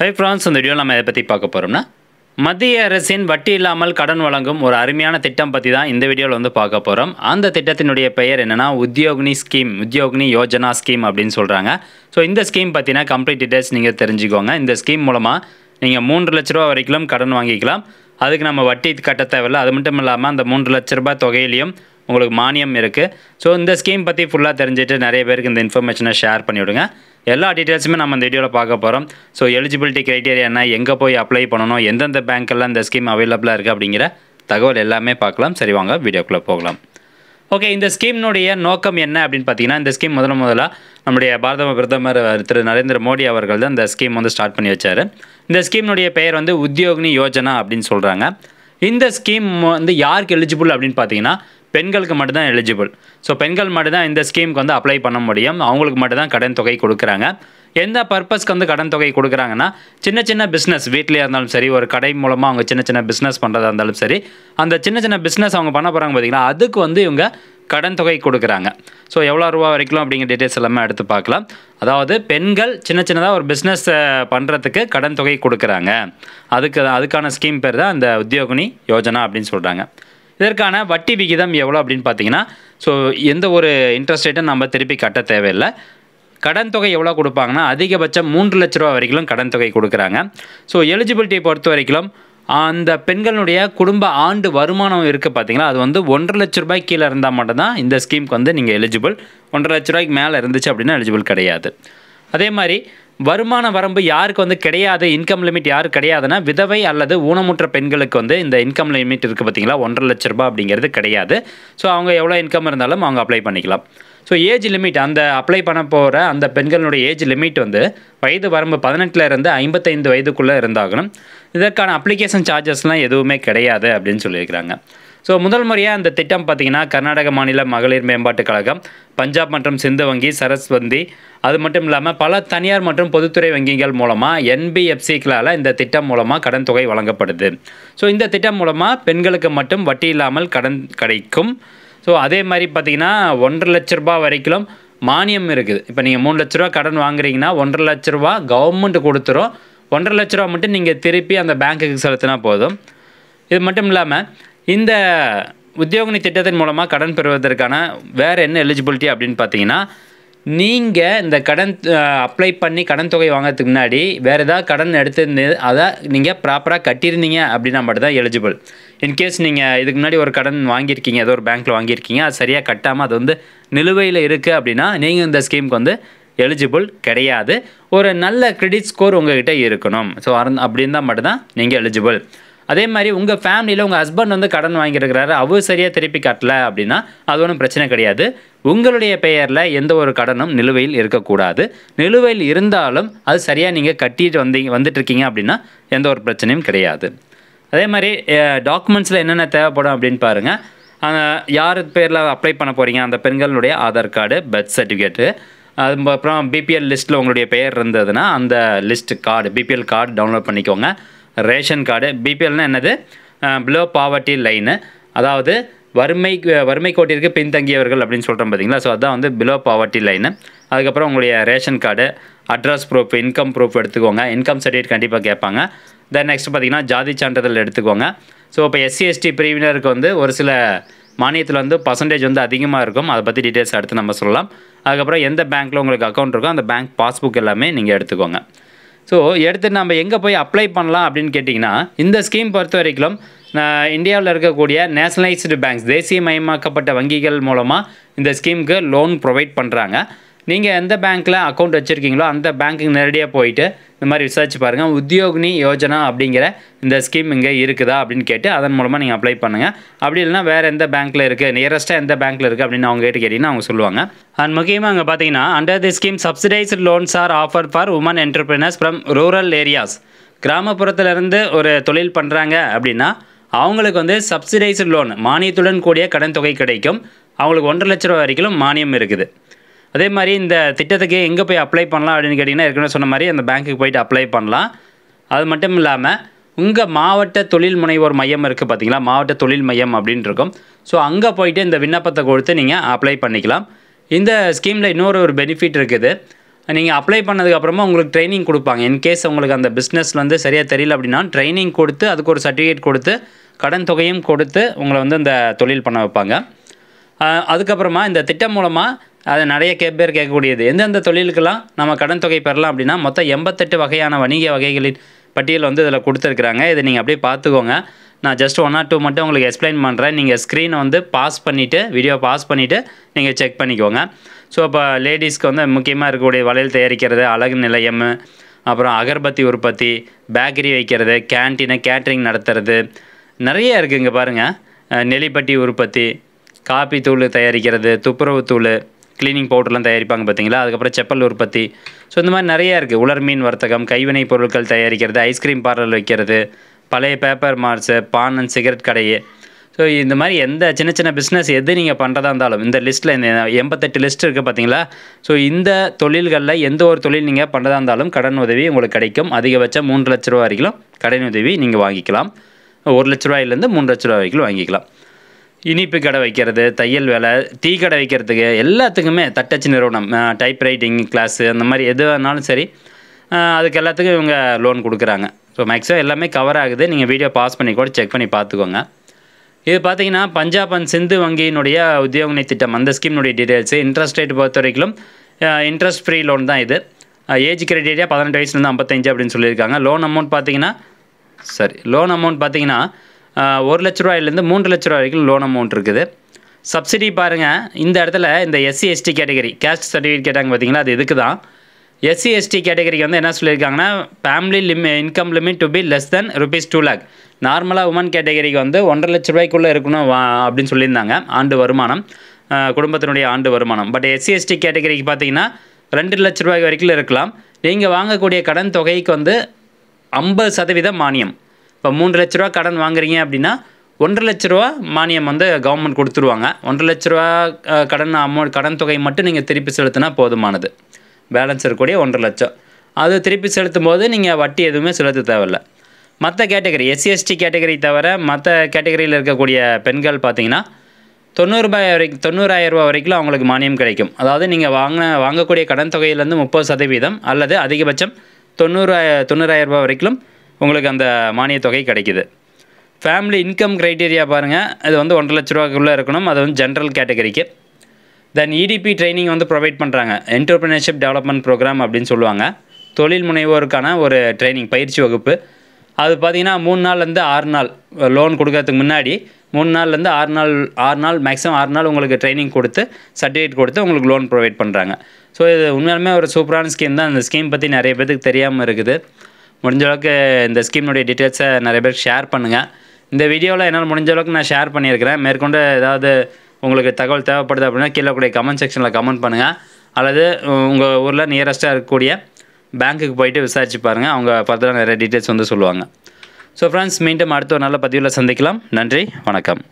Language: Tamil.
ஹை ஃப்ரெண்ட்ஸ், இந்த வீடியோவில் நம்ம இதை பற்றி பார்க்க போகிறோம்னா மத்திய அரசின் வட்டி இல்லாமல் கடன் வழங்கும் ஒரு அருமையான திட்டம் பற்றி தான் இந்த வீடியோவில் வந்து பார்க்க போகிறோம். அந்த திட்டத்தினுடைய பெயர் என்னென்னா உத்யோகினி யோஜனா ஸ்கீம் அப்படின்னு சொல்கிறாங்க. ஸோ இந்த ஸ்கீம் பற்றினா கம்ப்ளீட் டீட்டெயில்ஸ் நீங்கள் தெரிஞ்சுக்கோங்க. இந்த ஸ்கீம் மூலமாக நீங்கள் 3 லட்ச ரூபா வரைக்கும் கடன் வாங்கிக்கலாம். அதுக்கு நம்ம வட்டி கட்ட தேவையில்லை. அது மட்டும் இல்லாமல் அந்த 3 லட்ச ரூபாய் தொகையிலையும் உங்களுக்கு மானியம் இருக்குது. ஸோ இந்த ஸ்கீம் பற்றி ஃபுல்லாக தெரிஞ்சுட்டு நிறைய பேருக்கு இந்த இன்ஃபர்மேஷனை ஷேர் பண்ணிவிடுங்க. எல்லா டீட்டெயில்ஸுமே நம்ம இந்த வீடியோவில் பார்க்க போகிறோம். ஸோ எலிஜிபிலிட்டி க்ரைட்டீரியா என்ன, எங்கே போய் அப்ளை பண்ணணும், எந்தெந்த பேங்க்கெல்லாம் இந்த ஸ்கீம் அவைலபிளாக இருக்குது அப்படிங்கிற தகவல் எல்லாமே பார்க்கலாம். சரி, வாங்க வீடியோக்குள்ளே போகலாம். ஓகே, இந்த ஸ்கீம்னுடைய நோக்கம் என்ன அப்படின்னு பார்த்தீங்கன்னா, இந்த ஸ்கீம் முதலாக நம்முடைய பாரத பிரதமர் திரு நரேந்திர மோடி அவர்கள் தான் இந்த ஸ்கீம் வந்து ஸ்டார்ட் பண்ணி வச்சார். இந்த ஸ்கீம்னுடைய பெயர் வந்து உத்யோகினி யோஜனா அப்படின்னு சொல்கிறாங்க. இந்த ஸ்கீம் வந்து யாருக்கு எலிஜிபிள் அப்படின்னு பார்த்தீங்கன்னா, பெண்களுக்கு மட்டும்தான் எலிஜிபிள். ஸோ பெண்கள் மட்டும்தான் இந்த ஸ்கீமுக்கு வந்து அப்ளை பண்ண முடியும். அவங்களுக்கு மட்டும்தான் கடன் தொகை கொடுக்குறாங்க. எந்த பர்பஸ்க்கு வந்து கடன் தொகை கொடுக்குறாங்கன்னா, சின்ன பிஸ்னஸ் வீட்டிலே இருந்தாலும் சரி, ஒரு கடை மூலமாக அவங்க சின்ன பிஸ்னஸ் பண்ணுறதா இருந்தாலும் சரி, அந்த சின்ன பிஸ்னஸ் அவங்க பண்ண போகிறாங்க பார்த்தீங்கன்னா, அதுக்கு வந்து இவங்க கடன் தொகை கொடுக்குறாங்க. ஸோ எவ்வளோ ரூபா வரைக்கும் அப்படிங்கிற டீட்டெயில்ஸ் எல்லாமே எடுத்து பார்க்கலாம். அதாவது பெண்கள் சின்னதாக ஒரு பிஸ்னஸ் பண்ணுறதுக்கு கடன் தொகை கொடுக்குறாங்க. அதுக்கான ஸ்கீம் பேர் தான் இந்த உத்யோகினி யோஜனா அப்படின்னு சொல்கிறாங்க. இதற்கான வட்டி விகிதம் எவ்வளோ அப்படின்னு பார்த்தீங்கன்னா, ஸோ எந்த ஒரு இன்ட்ரெஸ்ட் ரேட்டும் நம்ம திருப்பி கட்ட தேவையில்லை. கடன் தொகை எவ்வளோ கொடுப்பாங்கன்னா, அதிகபட்சம் 3 லட்ச ரூபா வரைக்கும் கடன் தொகை கொடுக்குறாங்க. ஸோ எலிஜிபிலிட்டியை பொறுத்த வரைக்கும் அந்த பெண்களுடைய குடும்ப ஆண்டு வருமானம் இருக்குது பார்த்தீங்களா, அது வந்து 1.5 லட்ச ரூபாய்க்கு கீழே இருந்தால் மட்டும்தான் இந்த ஸ்கீமுக்கு வந்து நீங்கள் எலிஜிபிள். 1.5 லட்ச ரூபாய்க்கு மேலே இருந்துச்சு அப்படின்னா எலிஜிபிள் கிடையாது. அதே மாதிரி வருமான வரம்பு யாருக்கு வந்து கிடையாது, இன்கம் லிமிட் யாருக்கு கிடையாதுன்னா, விதவை அல்லது ஊனமுற்ற பெண்களுக்கு வந்து இந்த இன்கம் லிமிட் இருக்குது பார்த்தீங்களா, 1.5 லட்ச ரூபாய் அப்படிங்கிறது கிடையாது. ஸோ அவங்க எவ்வளோ இன்கம் இருந்தாலும் அவங்க அப்ளை பண்ணிக்கலாம். ஸோ ஏஜ் லிமிட், அந்த அப்ளை பண்ண போகிற அந்த பெண்களுடைய ஏஜ் லிமிட் வந்து வயது வரம்பு 18லேருந்து 55 வயதுக்குள்ளே இருந்தாகணும். இதற்கான அப்ளிகேஷன் சார்ஜஸ்லாம் எதுவுமே கிடையாது அப்படின்னு சொல்லியிருக்கிறாங்க. ஸோ முதல் முறையாக அந்த திட்டம் பார்த்திங்கன்னா, கர்நாடக மாநில மகளிர் மேம்பாட்டுக் கழகம், பஞ்சாப் மற்றும் சிந்து வங்கி, சரஸ்வதி, அது மட்டும் இல்லாமல் பல தனியார் மற்றும் பொதுத்துறை வங்கிகள் மூலமாக NBFCக்களால் இந்த திட்டம் மூலமாக கடன் தொகை வழங்கப்படுது. ஸோ இந்த திட்டம் மூலமாக பெண்களுக்கு மட்டும் வட்டி இல்லாமல் கடன் கிடைக்கும். ஸோ அதே மாதிரி பார்த்திங்கன்னா 1.5 லட்ச ரூபா வரைக்கும் மானியம் இருக்குது. இப்போ நீங்கள் 3 லட்ச ரூபா கடன் வாங்குறீங்கன்னா 1.5 லட்ச ரூபா கவர்மெண்ட் கொடுத்துரும். 1.5 லட்ச ரூபா மட்டும் நீங்கள் திருப்பி அந்த பேங்க்குக்கு செலுத்தினா போதும். இது மட்டும் இல்லாமல் இந்த உத்யோகினி திட்டத்தின் மூலமாக கடன் பெறுவதற்கான வேறு என்ன எலிஜிபிலிட்டி அப்படின்னு பார்த்தீங்கன்னா, நீங்கள் இந்த கடன் அப்ளை பண்ணி கடன் தொகை வாங்கிறதுக்கு முன்னாடி வேறு ஏதாவது கடன் எடுத்து அதை நீங்கள் ப்ராப்பராக கட்டியிருந்தீங்க அப்படின்னா மட்டும்தான் எலிஜிபிள். இன்கேஸ் நீங்கள் இதுக்கு முன்னாடி ஒரு கடன் வாங்கியிருக்கீங்க, ஏதோ ஒரு பேங்க்கில் வாங்கியிருக்கீங்க, அது சரியாக கட்டாமல் அது வந்து நிலுவையில் இருக்குது அப்படின்னா நீங்கள் இந்த ஸ்கீமுக்கு வந்து எலிஜிபிள் கிடையாது. ஒரு நல்ல கிரெடிட் ஸ்கோர் உங்கள்கிட்ட இருக்கணும். ஸோ அப்படி இருந்தால் மட்டும்தான் நீங்கள் எலிஜிபிள். அதே மாதிரி உங்கள் ஃபேமிலியில் உங்கள் ஹஸ்பண்ட் வந்து கடன் வாங்கியிருக்கிறாரு, அவர் சரியாக திருப்பி கட்டலை அப்படின்னா அது ஒன்றும் பிரச்சனை கிடையாது. உங்களுடைய பெயரில் எந்த ஒரு கடனும் நிலுவையில் இருக்கக்கூடாது. நிலுவையில் இருந்தாலும் அது சரியாக நீங்கள் கட்டிட்டு வந்துட்டுருக்கீங்க அப்படின்னா எந்த ஒரு பிரச்சனையும் கிடையாது. அதே மாதிரி டாக்குமெண்ட்ஸில் என்னென்ன தேவைப்படும் அப்படின்னு பாருங்கள். யார் பேரில் அப்ளை பண்ண போகிறீங்க, அந்த பெண்களுடைய ஆதார் கார்டு, பர்த் சர்டிஃபிகேட்டு, அதுக்கப்புறம் BPL லிஸ்ட்டில் உங்களுடைய பெயர் இருந்ததுன்னா அந்த list card, BPL card download பண்ணிக்கோங்க. ரேஷன் கார்டு, BPLனால் என்னது, பிலோ பாவர்ட்டி லைனு, அதாவது வறுமை கோட்டிற்கு பின்தங்கியவர்கள் அப்படின்னு சொல்கிறோம் பார்த்தீங்களா. ஸோ அதுதான் வந்து பிலோ பாவர்ட்டி லைனு. அதுக்கப்புறம் உங்களுடைய ration card, address proof, income proof எடுத்துக்கோங்க. இன்கம் சர்டிஃபிகேட் கண்டிப்பாக கேட்பாங்க. தென் நெக்ஸ்ட் பார்த்திங்கன்னா ஜாதி சான்றிதழ் எடுத்துக்கோங்க. ஸோ இப்போ SC ST பிரிவினருக்கு வந்து ஒரு சில மானியத்தில் வந்து பர்சன்டேஜ் வந்து அதிகமாக இருக்கும். அதை பற்றி டீட்டெயில்ஸ் அடுத்து நம்ம சொல்லலாம். அதுக்கப்புறம் எந்த பேங்க்கில் உங்களுக்கு அக்கௌண்ட் இருக்கோ அந்த பேங்க் பாஸ்புக் எல்லாமே நீங்கள் எடுத்துக்கோங்க. ஸோ எடுத்து நம்ம எங்கே போய் அப்ளை பண்ணலாம் அப்படின்னு கேட்டிங்கன்னா, இந்த ஸ்கீம் பொறுத்த வரைக்கும் இந்தியாவில் இருக்கக்கூடிய நேஷனலைஸ்டு பேங்க்ஸ், தேசியமயமாக்கப்பட்ட வங்கிகள் மூலமாக இந்த ஸ்கீமுக்கு லோன் ப்ரொவைட் பண்ணுறாங்க. நீங்கள் எந்த பேங்க்கில் அக்கௌண்ட் வச்சுருக்கீங்களோ அந்த பேங்க்குக்கு நேரடியாக போயிட்டு இந்த மாதிரி விசாரிச்சு பாருங்கள். உத்யோகினி யோஜனா அப்படிங்கிற இந்த ஸ்கீம் இங்கே இருக்குதா அப்படின்னு கேட்டு அதன் மூலமாக நீங்கள் அப்ளை பண்ணுங்கள். அப்படி இல்லைனா வேறு எந்த பேங்க்கில் இருக்குது, நியரஸ்ட்டாக எந்த பேங்க்கில் இருக்குது அப்படின்னு அவங்க கேட்டிங்கன்னா அவங்க சொல்லுவாங்க. அண்ட் முக்கியமாக அங்கே பார்த்தீங்கன்னா, under the scheme subsidised loans are offer for women entrepreneurs from rural areas. கிராமப்புறத்திலேருந்து ஒரு தொழில் பண்ணுறாங்க அப்படின்னா அவங்களுக்கு வந்து சப்சிடைஸ்டு லோன், மானியத்துடன் கூடிய கடன் தொகை கிடைக்கும். அவங்களுக்கு 1.5 லட்ச ரூபா வரைக்கும் மானியம் இருக்குது. அதே மாதிரி இந்த திட்டத்துக்கு எங்கே போய் அப்ளை பண்ணலாம் அப்படின்னு கேட்டிங்கன்னா, ஏற்கனவே சொன்ன மாதிரி அந்த பேங்க்குக்கு போய்ட்டு அப்ளை பண்ணலாம். அது மட்டும் இல்லாமல் உங்கள் மாவட்ட தொழில் முனைவோர் மையம் இருக்குது பார்த்தீங்களா, மாவட்ட தொழில் மையம் அப்படின்னு இருக்கும். ஸோ அங்கே போயிட்டு இந்த விண்ணப்பத்தை கொடுத்து நீங்கள் அப்ளை பண்ணிக்கலாம். இந்த ஸ்கீமில் இன்னொரு பெனிஃபிட் இருக்குது. நீங்கள் அப்ளை பண்ணதுக்கப்புறமா உங்களுக்கு ட்ரைனிங் கொடுப்பாங்க. இன்கேஸ் உங்களுக்கு அந்த பிஸ்னஸில் வந்து சரியாக தெரியல அப்படின்னா ட்ரைனிங் கொடுத்து அதுக்கு ஒரு சர்டிஃபிகேட் கொடுத்து கடன் தொகையும் கொடுத்து உங்களை வந்து இந்த தொழில் பண்ண வைப்பாங்க. அதுக்கப்புறமா இந்த திட்டம் மூலமாக அது நிறைய பேர் கேட்கக்கூடியது, எந்தெந்த தொழிலுக்கெல்லாம் நம்ம கடன் தொகை பெறலாம் அப்படின்னா மொத்தம் 88 வகையான வணிக வகைகளின் பட்டியல் வந்து இதில் கொடுத்துருக்குறாங்க. இதை நீங்கள் அப்படியே பார்த்துக்கோங்க. நான் ஜஸ்ட் 1 or 2 மட்டும் உங்களுக்கு எக்ஸ்பிளைன் பண்ணுறேன். நீங்கள் ஸ்க்ரீனை வந்து பாஸ் பண்ணிவிட்டு வீடியோ பாஸ் பண்ணிவிட்டு நீங்கள் செக் பண்ணிக்கோங்க. ஸோ இப்போ லேடிஸ்க்கு வந்து முக்கியமாக இருக்கக்கூடிய வளையல் தயாரிக்கிறது, அழகு நிலையம், அப்புறம் அகர்பத்தி உற்பத்தி, பேக்கரி வைக்கிறது, கேன்டீனு கேட்ரிங் நடத்துறது, நிறைய இருக்குது. இங்கே பாருங்கள், நெல்லிப்பட்டி உற்பத்தி, காப்பி தூள் தயாரிக்கிறது, துப்புரவு தூள், க்ளீனிங் பவுடர்லாம் தயாரிப்பாங்க பார்த்தீங்களா. அதுக்கப்புறம் செப்பல் உற்பத்தி. ஸோ இந்த மாதிரி நிறையா இருக்குது. உலர் மீன் வர்த்தகம், கைவினை பொருட்கள் தயாரிக்கிறது, ஐஸ்கிரீம் பார்லர் வைக்கிறது, பழைய paper marks, paan and cigarette கடையே. ஸோ இந்த மாதிரி எந்த சின்ன சின்ன பிஸ்னஸ் எது நீங்கள் பண்ணுறதா இருந்தாலும் இந்த லிஸ்ட்டில் இந்த 88 லிஸ்ட் இருக்குது பார்த்தீங்களா. ஸோ இந்த தொழில்களில் எந்த ஒரு தொழில் நீங்கள் பண்ணுறதா இருந்தாலும் கடன் உதவி உங்களுக்கு கிடைக்கும். அதிகபட்சம் 3 லட்ச ரூபா வரைக்கும் கடன் உதவி நீங்கள் வாங்கிக்கலாம். 1 லட்ச ரூபாயிலேருந்து 3 லட்ச ரூபா வரைக்கும் வாங்கிக்கலாம். இனிப்பு கடை வைக்கிறது, தையல் வேலை, டீ கடை வைக்கிறதுக்கு எல்லாத்துக்குமே, தட்டச்சு நிறுவனம், டைப் ரைட்டிங் கிளாஸு, அந்த மாதிரி எது வேணாலும் சரி அதுக்கு எல்லாத்துக்கும் இவங்க லோன் கொடுக்குறாங்க. ஸோ மேக்ஸிமம் எல்லாமே கவர் ஆகுது. நீங்கள் வீடியோ பாஸ் பண்ணி கூட செக் பண்ணி பார்த்துக்கோங்க. இது பார்த்தீங்கன்னா பஞ்சாப் அண்ட் சிந்து வங்கியினுடைய உத்தியோகினி திட்டம், அந்த ஸ்கீமினுடைய டீட்டெயில்ஸு. இன்ட்ரெஸ்ட் ரேட் பொறுத்த வரைக்கும் இன்ட்ரெஸ்ட் ஃப்ரீ லோன் தான் இது. ஏஜ் கிரைட்டீரியா 18 வயசுலேருந்து 55 அப்படின்னு சொல்லியிருக்காங்க. லோன் அமௌண்ட் பார்த்தீங்கன்னா 1 லட்ச ரூபாயிலேருந்து 3 லட்ச ரூபா வரைக்கும் லோன் அமௌண்ட் இருக்குது. சப்சிடி பாருங்கள், இந்த இடத்துல இந்த SC ST category caste certificate கேட்டாங்க பார்த்தீங்களா, அது இதுக்கு தான். SC ST கேட்டகரிக்கு வந்து என்ன சொல்லியிருக்காங்கன்னா family income limit to be less than ₹2 lakh. நார்மலாக உமன் கேட்டகரிக்கு வந்து 1.5 லட்ச ரூபாய்க்குள்ளே இருக்கணும் அப்படின்னு சொல்லியிருந்தாங்க ஆண்டு வருமானம், குடும்பத்தினுடைய ஆண்டு வருமானம். பட் SC ST கேட்டகரிக்கு பார்த்தீங்கன்னா 2 லட்ச ரூபாய் வரைக்கும் இருக்கலாம். நீங்கள் வாங்கக்கூடிய கடன் தொகைக்கு வந்து 50% மானியம். இப்போ 3 லட்ச ரூபா கடன் வாங்குறீங்க அப்படின்னா 1.5 லட்ச ரூபா மானியம் வந்து கவர்மெண்ட் கொடுத்துருவாங்க. 1.5 லட்ச ரூபா கடன் தொகை மட்டும் நீங்கள் திருப்பி செலுத்தினா போதுமானது. பேலன்ஸ் இருக்கக்கூடிய 1.5 லட்சம் அது திருப்பி செலுத்தும் போது நீங்கள் வட்டி எதுவுமே செலுத்த தேவையில்லை. மற்ற கேட்டகரி SC ST கேட்டகரி தவிர மற்ற கேட்டகரியில் இருக்கக்கூடிய பெண்கள் பார்த்தீங்கன்னா 90,000 ரூபா வரைக்கும் அவங்களுக்கு மானியம் கிடைக்கும். அதாவது நீங்கள் வாங்கக்கூடிய கடன் தொகையிலேருந்து 30% அல்லது அதிகபட்சம் 90,000 ரூபா வரைக்கும் உங்களுக்கு அந்த மானிய தொகை கிடைக்குது. ஃபேமிலி இன்கம் க்ரைட்டீரியா பாருங்கள், இது வந்து 1.5 லட்ச ரூபாய்க்குள்ளே இருக்கணும். அது வந்து ஜென்ரல் கேட்டகரிக்கு. தென் EDP ட்ரைனிங் வந்து ப்ரொவைட் பண்ணுறாங்க. என்டர்பிரினர்ஷிப் டெவலப்மெண்ட் ப்ரோக்ராம் அப்படின்னு சொல்லுவாங்க. தொழில் முனைவோருக்கான ஒரு ட்ரைனிங் பயிற்சி வகுப்பு. அது பார்த்திங்கன்னா 3 நாள்லேருந்து 6 நாள் லோன் கொடுக்கறதுக்கு முன்னாடி 3 நாள்லேருந்து 6 நாள் மேக்ஸிமம் 6 நாள் உங்களுக்கு ட்ரைனிங் கொடுத்து சர்டிஃபிகேட் கொடுத்து உங்களுக்கு லோன் ப்ரொவைட் பண்ணுறாங்க. ஸோ இது உண்மையாலுமே ஒரு சூப்பரான ஸ்கீம் தான். இந்த ஸ்கீம் பற்றி நிறைய பேருக்கு தெரியாமல் இருக்குது. முடிஞ்ச அளவுக்கு இந்த ஸ்கீமினுடைய டீட்டெயில்ஸை நிறைய பேருக்கு ஷேர் பண்ணுங்கள். இந்த வீடியோவில் என்னால் முடிஞ்ச அளவுக்கு நான் ஷேர் பண்ணியிருக்கிறேன். மேற்கொண்டு ஏதாவது உங்களுக்கு தகவல் தேவைப்படுது அப்படின்னா கீழே கூடிய கமெண்ட் செக்ஷனில் கமெண்ட் பண்ணுங்கள். அல்லது உங்கள் ஊரில் நியரஸ்ட்டாக இருக்கக்கூடிய பேங்க்குக்கு போயிட்டு விசாரிச்சு பாருங்கள். அவங்க ஃபர்தராக நிறைய டீட்டெயில்ஸ் வந்து சொல்லுவாங்க. ஸோ ஃப்ரெண்ட்ஸ், மீண்டும் அடுத்த ஒரு நல்ல பதிவில் சந்திக்கலாம். நன்றி, வணக்கம்.